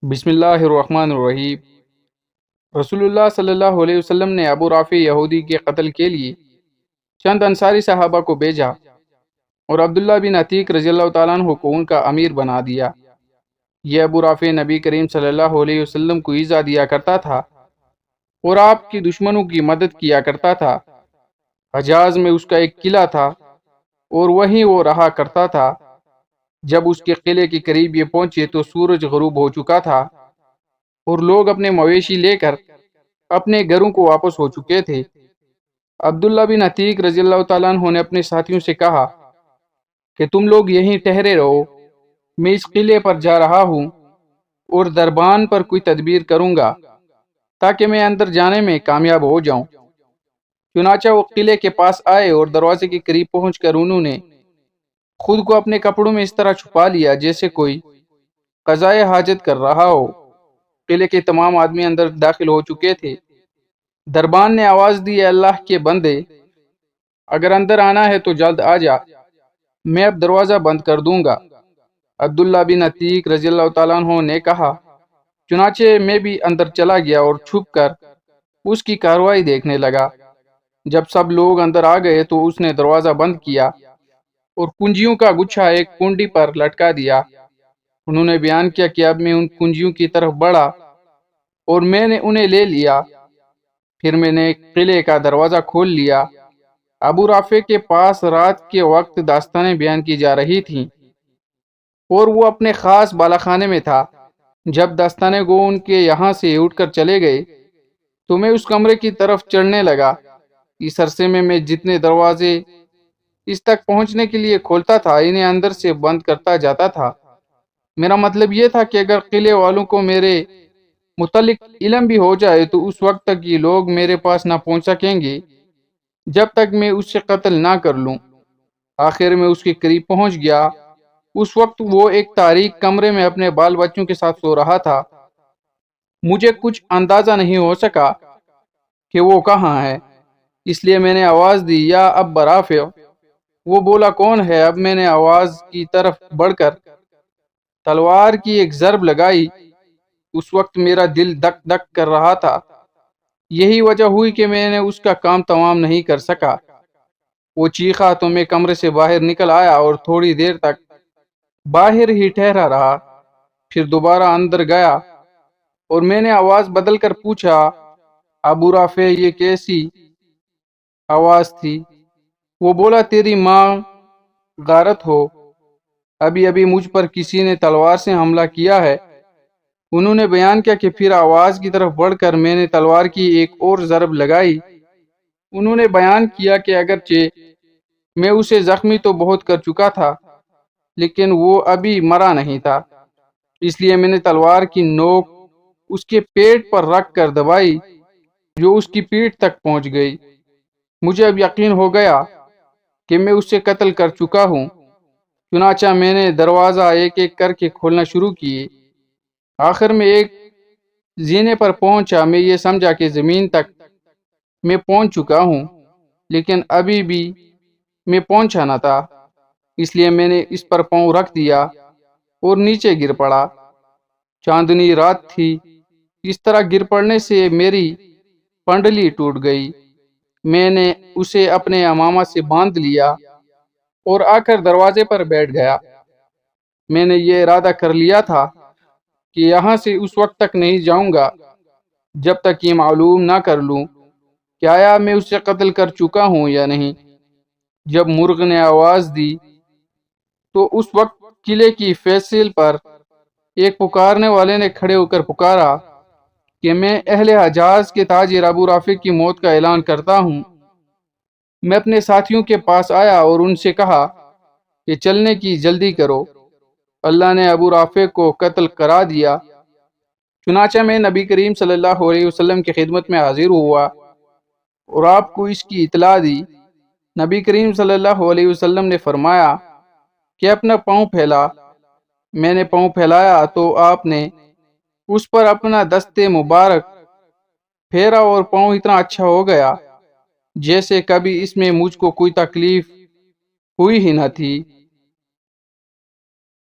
بسم اللہ الرحمن الرحیم۔ رسول اللہ صلی اللہ علیہ وسلم نے ابو رافع یہودی کے قتل کے لیے چند انصاری صحابہ کو بھیجا اور عبداللہ بن عتیق رضی اللہ تعالیٰ عنہ کو ان کا امیر بنا دیا۔ یہ ابو رافع نبی کریم صلی اللہ علیہ وسلم کو ایذا دیا کرتا تھا اور آپ کی دشمنوں کی مدد کیا کرتا تھا۔ حجاز میں اس کا ایک قلعہ تھا اور وہیں وہ رہا کرتا تھا۔ جب اس کے قلعے کے قریب یہ پہنچے تو سورج غروب ہو چکا تھا اور لوگ اپنے مویشی لے کر اپنے گھروں کو واپس ہو چکے تھے۔ عبداللہ بن عتیق رضی اللہ تعالیٰ عنہ نے اپنے ساتھیوں سے کہا کہ تم لوگ یہیں ٹھہرے رہو، میں اس قلعے پر جا رہا ہوں اور دربان پر کوئی تدبیر کروں گا تاکہ میں اندر جانے میں کامیاب ہو جاؤں۔ چنانچہ وہ قلعے کے پاس آئے اور دروازے کے قریب پہنچ کر انہوں نے خود کو اپنے کپڑوں میں اس طرح چھپا لیا جیسے کوئی قضائے حاجت کر رہا ہو۔ قلعے کے تمام آدمی اندر داخل ہو چکے تھے۔ دربان نے آواز دی، اے اللہ کے بندے، اگر اندر آنا ہے تو جلد آ جا، میں اب دروازہ بند کر دوں گا۔ عبداللہ بن عتیق رضی اللہ تعالیٰ عنہ نے کہا، چنانچہ میں بھی اندر چلا گیا اور چھپ کر اس کی کارروائی دیکھنے لگا۔ جب سب لوگ اندر آ گئے تو اس نے دروازہ بند کیا اور کنجیوں کا گچھا ایک کنڈی پر لٹکا دیا۔ انہوں نے بیان کیا کہ اب میں ان کنجیوں کی طرف بڑھا اور میں نے انہیں لے لیا، پھر میں نے قلعے کا دروازہ کھول لیا۔ ابو رافع کے پاس رات کے وقت داستانیں بیان کی جا رہی تھیں اور وہ اپنے خاص بالا خانے میں تھا۔ جب داستانے گو ان کے یہاں سے اٹھ کر چلے گئے تو میں اس کمرے کی طرف چڑھنے لگا۔ اس عرصے میں جتنے دروازے اس تک پہنچنے کے لیے کھولتا تھا انہیں اندر سے بند کرتا جاتا تھا۔ میرا مطلب یہ تھا کہ اگر قلعے والوں کو میرے متعلق علم بھی ہو جائے تو اس وقت تک یہ لوگ میرے پاس نہ پہنچ سکیں گے جب تک میں اس سے قتل نہ کر لوں۔ آخر میں اس کے قریب پہنچ گیا۔ اس وقت وہ ایک تاریک کمرے میں اپنے بال بچوں کے ساتھ سو رہا تھا۔ مجھے کچھ اندازہ نہیں ہو سکا کہ وہ کہاں ہے، اس لیے میں نے آواز دی، یا ابا رافع۔ وہ بولا، کون ہے؟ اب میں نے آواز کی طرف بڑھ کر تلوار کی ایک ضرب لگائی۔ اس وقت میرا دل دک دک کر رہا تھا، یہی وجہ ہوئی کہ میں نے اس کا کام تمام نہیں کر سکا۔ وہ چیخا تو میں کمرے سے باہر نکل آیا اور تھوڑی دیر تک باہر ہی ٹھہرا رہا، پھر دوبارہ اندر گیا اور میں نے آواز بدل کر پوچھا، ابو رافع یہ کیسی آواز تھی؟ وہ بولا، تیری ماں غارت ہو، ابھی ابھی مجھ پر کسی نے تلوار سے حملہ کیا ہے۔ انہوں نے بیان کیا کہ پھر آواز کی طرف بڑھ کر میں نے تلوار کی ایک اور ضرب لگائی۔ انہوں نے بیان کیا کہ اگرچہ میں اسے زخمی تو بہت کر چکا تھا لیکن وہ ابھی مرا نہیں تھا، اس لیے میں نے تلوار کی نوک اس کے پیٹ پر رکھ کر دبائی جو اس کی پیٹھ تک پہنچ گئی۔ مجھے اب یقین ہو گیا کہ میں اس سے قتل کر چکا ہوں۔ چنانچہ میں نے دروازہ ایک ایک کر کے کھولنا شروع کیے۔ آخر میں ایک زینے پر پہنچا۔ میں یہ سمجھا کہ زمین تک میں پہنچ چکا ہوں لیکن ابھی بھی میں پہنچا نہ تھا، اس لیے میں نے اس پر پاؤں رکھ دیا اور نیچے گر پڑا۔ چاندنی رات تھی، اس طرح گر پڑنے سے میری پنڈلی ٹوٹ گئی۔ میں نے اسے اپنے عمامہ سے باندھ لیا اور آ کر دروازے پر بیٹھ گیا۔ میں نے یہ ارادہ کر لیا تھا کہ یہاں سے اس وقت تک نہیں جاؤں گا جب تک یہ معلوم نہ کر لوں کہ آیا میں اسے قتل کر چکا ہوں یا نہیں۔ جب مرغ نے آواز دی تو اس وقت قلعے کی فیصل پر ایک پکارنے والے نے کھڑے ہو کر پکارا کہ میں اہل حجاز کے تاجر ابو رافع کی موت کا اعلان کرتا ہوں۔ میں اپنے ساتھیوں کے پاس آیا اور ان سے کہا کہ چلنے کی جلدی کرو، اللہ نے ابو رافع کو قتل کرا دیا۔ چنانچہ میں نبی کریم صلی اللہ علیہ وسلم کی خدمت میں حاضر ہوا اور آپ کو اس کی اطلاع دی۔ نبی کریم صلی اللہ علیہ وسلم نے فرمایا کہ اپنا پاؤں پھیلا۔ میں نے پاؤں پھیلایا تو آپ نے اس پر اپنا دست مبارک پھیرا اور پاؤں اتنا اچھا ہو گیا جیسے کبھی اس میں مجھ کو کوئی تکلیف ہوئی ہی نہ تھی۔